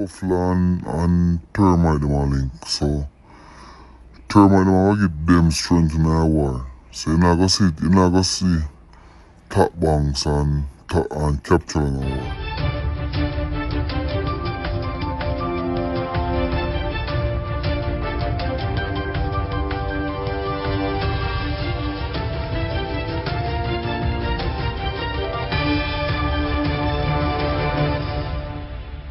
Scuffle and Termite them a link. So Termite them a give them strength in their war. So you're not gonna see top banks and capture in the war.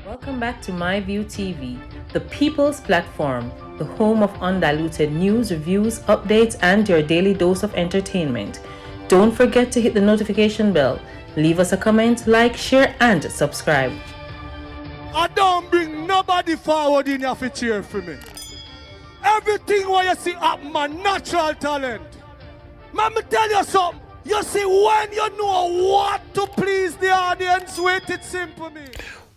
Welcome back to MyView TV, the people's platform, the home of undiluted news, reviews, updates, and your daily dose of entertainment. Don't forget to hit the notification bell, leave us a comment, like, share, and subscribe. I don't bring nobody forward in your cheer for me. Everything what you see up my natural talent. Man, me tell you something. You see, when you know what to please the audience with, it's simple me.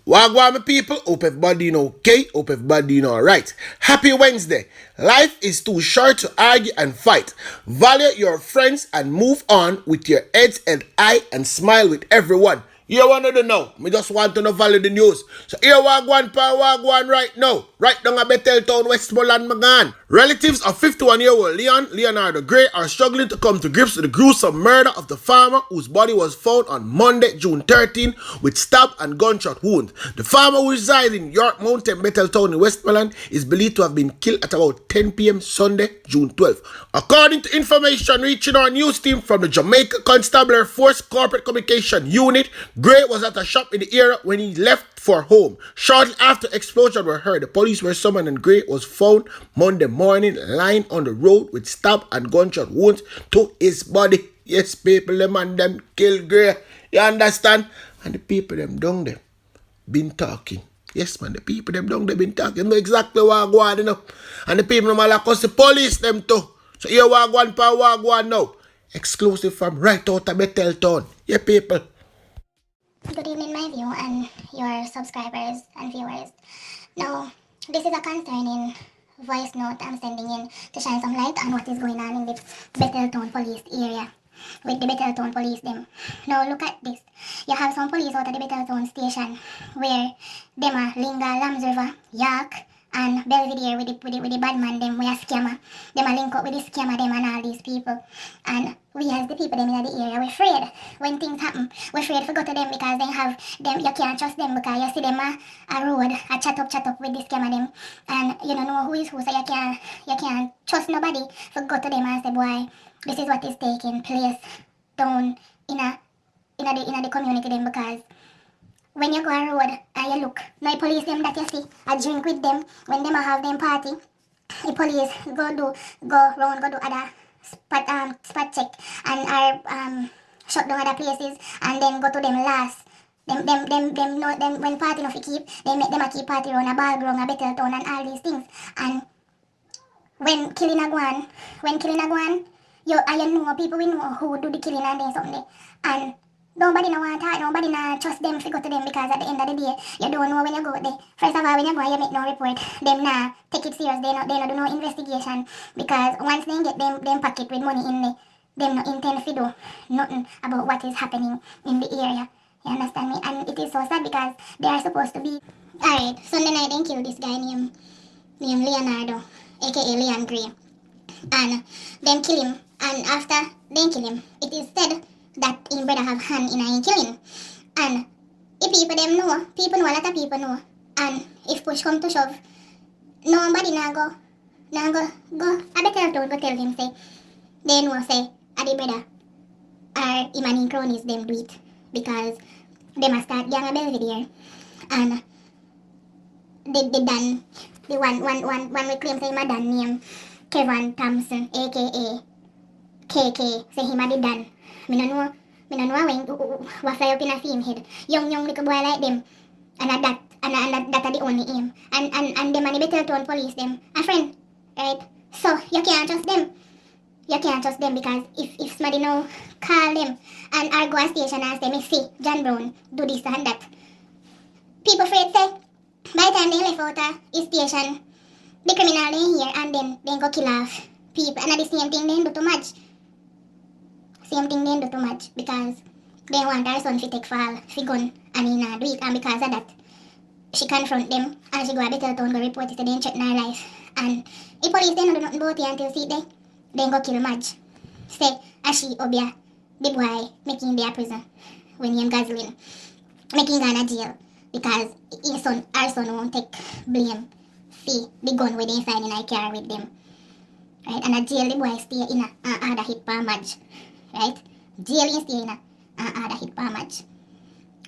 Wagwan, my people, hope everybody doing okay, hope everybody doing alright. Happy Wednesday. Life is too short to argue and fight. Value your friends and move on with your heads and eye and smile with everyone. You want to know? Me just want to know value the news. So here Wagwan pa Wagwan right now. Right down at Betheltown, Westmoreland, Magan. Relatives of 51-year-old Leonardo Gray are struggling to come to grips with the gruesome murder of the farmer whose body was found on Monday, June 13 with stab and gunshot wounds. The farmer who resides in York Mountain, Betheltown in Westmoreland is believed to have been killed at about 10 p.m. Sunday, June 12. According to information reaching our news team from the Jamaica Constabulary Force Corporate Communication Unit, Gray was at a shop in the area when he left for home. Shortly after explosions were heard, the police were summoned and Gray was found Monday morning lying on the road with stab and gunshot wounds to his body. Yes, people, the man them killed Gray. You understand? And the people them down there been talking. Yes, man, the people them down there been talking. Know exactly what go on, you know. And the people them all across the police them too. So here Wagwan pa Wagwan now. Exclusive from right out of Betheltown. Yeah, people. Good evening, my view and your subscribers and viewers. Now, this is a concerning voice note I'm sending in to shine some light on what is going on in the Betheltown police area with the Betheltown police them. Now, look at this. You have some police out of the Betheltown station where them are Linga, Lambs River, York, and Belvedere with the bad man them, we are scammer. Them are link up with the scammer them and all these people. And we as the people them in the area, we're afraid when things happen. We're afraid to go to them because they have them, you can't trust them because you see them a road, a chat up with the scammer them. And you don't know who is who, so you can't trust nobody to go to them and say, boy, this is what is taking place down in the community them, because when you go on road and you look, now police them that you see, I drink with them, when them have them party, the police go round, go do other spot check and shut down other places and then go to them last. Them know them when party no fi keep, they make them a keep party round a ball ground, a Betheltown and all these things. And when killing a go on, you know people we know who do the killing and then something. And nobody no want talk, nobody no trust them to go to them because at the end of the day, you don't know when you go there. First of all, when you go, you make no report. Them nah take it serious. They no do no investigation because once they get them pocket with money in there, them no intend to do nothing about what is happening in the area. You understand me? And it is so sad because they are supposed to be. Alright, Sunday night they killed this guy named Leonardo, aka Leon Gray, and them kill him. And after they kill him, it is said that his brother have hand in a killing. And if people them know, a lot of people know. And if push come to shove, nobody go a Betheltown go tell him say, they know say, a the brother or him and his cronies them do it. Because they must start gang a Belvedere. And they done, the one we claim say him a done name Kevin Thompson, aka KK, say him a the done. Me no know when what fly up in a film head. Young little boy like them. And that are the only aim. And them and the Betheltown police them. A friend, right? So you can't trust them. You can't trust them because if somebody now call them and I go a station and say, me see John Brown do this and that. People afraid say, by the time they left out of his station, the criminal they here and then they go kill off people. And the same thing they do too much. Same thing they do too much because they want our son to take fall, for gun, and he not do it, and because of that, She confront them and she go a better town, go report it to them, threaten her life. And the police they don't do nothing about it until see they then go kill Madge. Say as she obia the boy making their prison when he gasoline. Making go in jail because his son, our son won't take blame for the gun where they inside in a car with them. Right? And a jail the boy stay in a other hit per match. Right? Jail he stay in a other hit per match.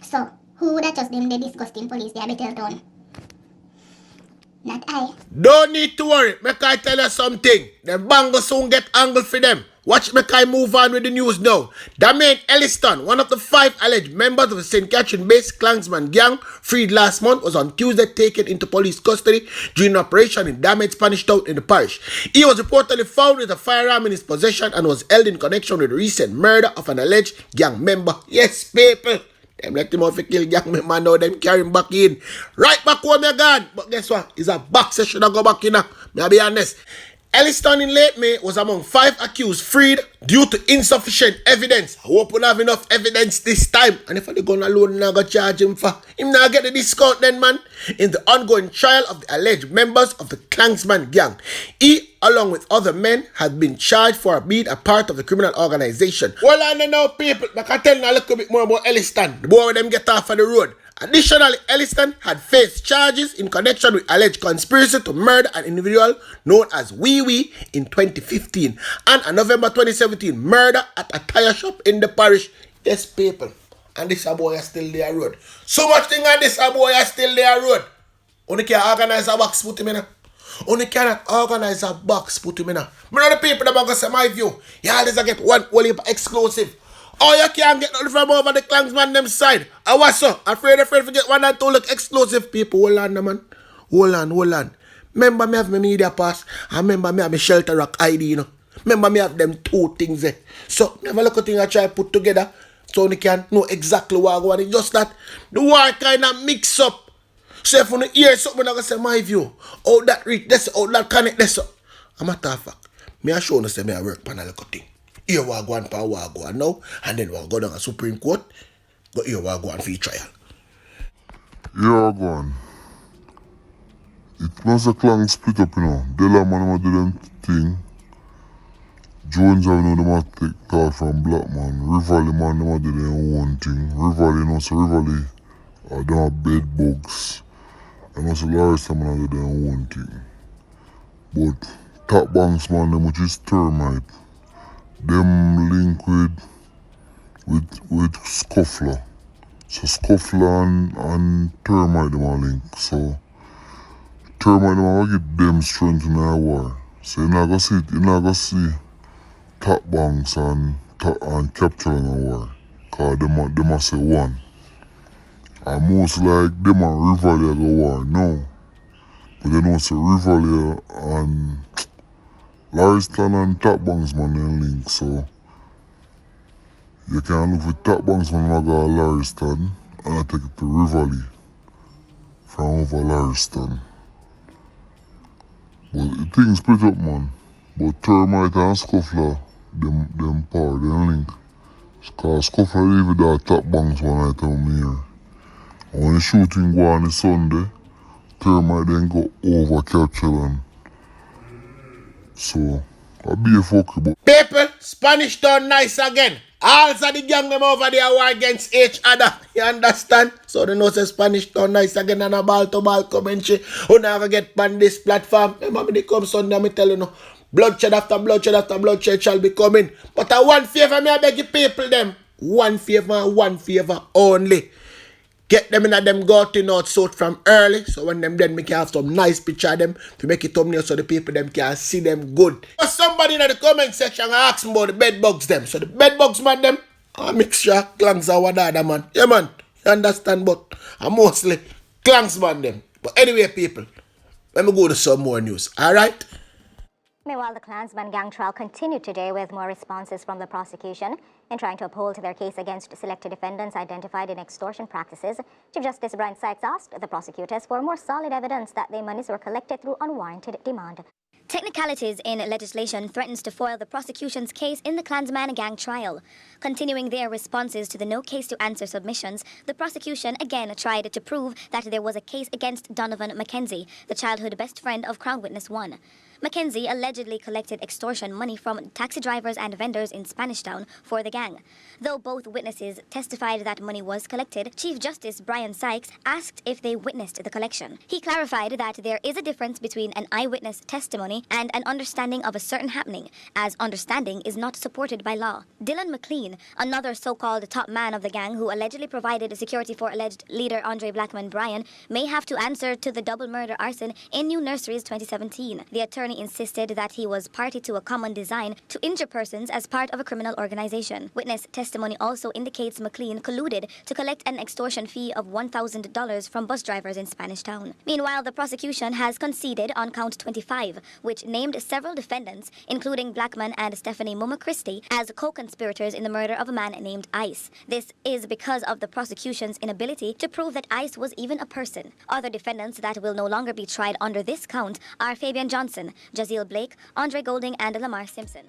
So who would have trust them the disgusting police they better done? Not I. Don't need to worry. Make I tell you something. Them bango soon get angled for them. Watch make I move on with the news now. Damaine Elliston, one of the 5 alleged members of the St. Catherine-based Clansmen gang, freed last month, was on Tuesday taken into police custody during an operation in Damaine, Spanish Town in the parish. He was reportedly found with a firearm in his possession and was held in connection with the recent murder of an alleged gang member. Yes, people. Them let him out for kill gang member now, them carry him back in. Right back home you gone. But guess what? It's a box session I go back in now. May I be honest. Elliston in late May was among 5 accused freed due to insufficient evidence. I hope we have enough evidence this time. And if the gun alone now go charge him for, him now get the discount then, man. In the ongoing trial of the alleged members of the Clansmen gang, he, along with other men, had been charged for being a part of the criminal organization. Well, I know people, but I tell you a little bit more about Elliston, the boy with them get off of the road. Additionally, Elliston had faced charges in connection with alleged conspiracy to murder an individual known as Wee Wee in 2015 and a November 2017 murder at a tire shop in the parish. Yes, people. And this boy is still there road. So much thing and this boy is still there road. Only can organize a box put him in. Only cannot organize a box put him in. Me know the people that are going to say my view. You always get one only exclusive. Oh, you can't get nothing from over the Clansman them side. I was so afraid to get 1 or 2 look exclusive people. Hold on, man. Hold on. Remember me have my media pass. And remember me have my shelter rock ID, you know. Remember me have them 2 things there. So never look at thing I try to put together. So you can know exactly what I want. It's just that the war kind of mix up. So if you hear something, I'm going to say my view. Oh, that reach this, oh, that connect this. I'm a matter of fact. Me I show you say me I work on a little thing. Here we go on for what go on now, and then we'll go down to Supreme Court, but here we go on for the trial. Here we go on. It must a clan split up, you know. Dela man do them thing. Jones have know them take talk from Black man. Rivali man them do their own thing. Rivali, you know, so Rivali them have bed bugs. And also Larissa man do their own thing. But Top Banks man them which is termite. Them link with Scuffler. So Scuffler and Termite them are link. So Termite them are give them strength in the war. So you're not gonna see Top Banks and Capture in the war. Cause them are say one. And most like them are Rivali go war. No. But they know say Rivali and Lariston and Top Banks man then link, so you can look for Top Banks man and go Lariston and I take it to Rivali from over Lariston. But the thing split up man. But Termite and Scuffler, them power, them link. Cause Scuffler leave with that Top Banks one night down here. And when the shooting go on the Sunday, Termite then go over Capture them. So, I'll be a fucker, but People, Spanish Town nice again. All of the gang them over there war against each other. You understand? So they know say Spanish Town nice again and a ball to ball commentary. Who never get on this platform. Remember me they come Sunday, me tell you no. Bloodshed after bloodshed after bloodshed shall be coming. But one favor me I beg you people them. One favor only. Get them in a them gotten out south from early. So when them then make have some nice picture of them to make it thumbnail so the people them can see them good. But somebody in the comment section ask me about the bed bugs them. So the bed bugs man them a mixture clangs and what other man. Yeah man. You understand but I mostly clangs man them. But anyway people, let me go to some more news. Alright? Meanwhile, the Clansman gang trial continued today with more responses from the prosecution in trying to uphold their case against selected defendants identified in extortion practices. Chief Justice Brian Sykes asked the prosecutors for more solid evidence that their monies were collected through unwarranted demand. Technicalities in legislation threatens to foil the prosecution's case in the Clansman gang trial. Continuing their responses to the no case to answer submissions, the prosecution again tried to prove that there was a case against Donovan McKenzie, the childhood best friend of Crown Witness 1. McKenzie allegedly collected extortion money from taxi drivers and vendors in Spanish Town for the gang. Though both witnesses testified that money was collected, Chief Justice Brian Sykes asked if they witnessed the collection. He clarified that there is a difference between an eyewitness testimony and an understanding of a certain happening, as understanding is not supported by law. Dylan McLean, another so-called top man of the gang who allegedly provided security for alleged leader Andre Blackman Bryan, may have to answer to the double murder arson in New Nurseries 2017. The attorney insisted that he was party to a common design to injure persons as part of a criminal organization. Witness testimony also indicates McLean colluded to collect an extortion fee of $1,000 from bus drivers in Spanish Town. Meanwhile, the prosecution has conceded on count 25, which named several defendants, including Blackman and Stephanie Muma Christie, as co-conspirators in the murder of a man named Ice. This is because of the prosecution's inability to prove that Ice was even a person. Other defendants that will no longer be tried under this count are Fabian Johnson, Jaziel Blake, Andre Golding, and Lamar Simpson.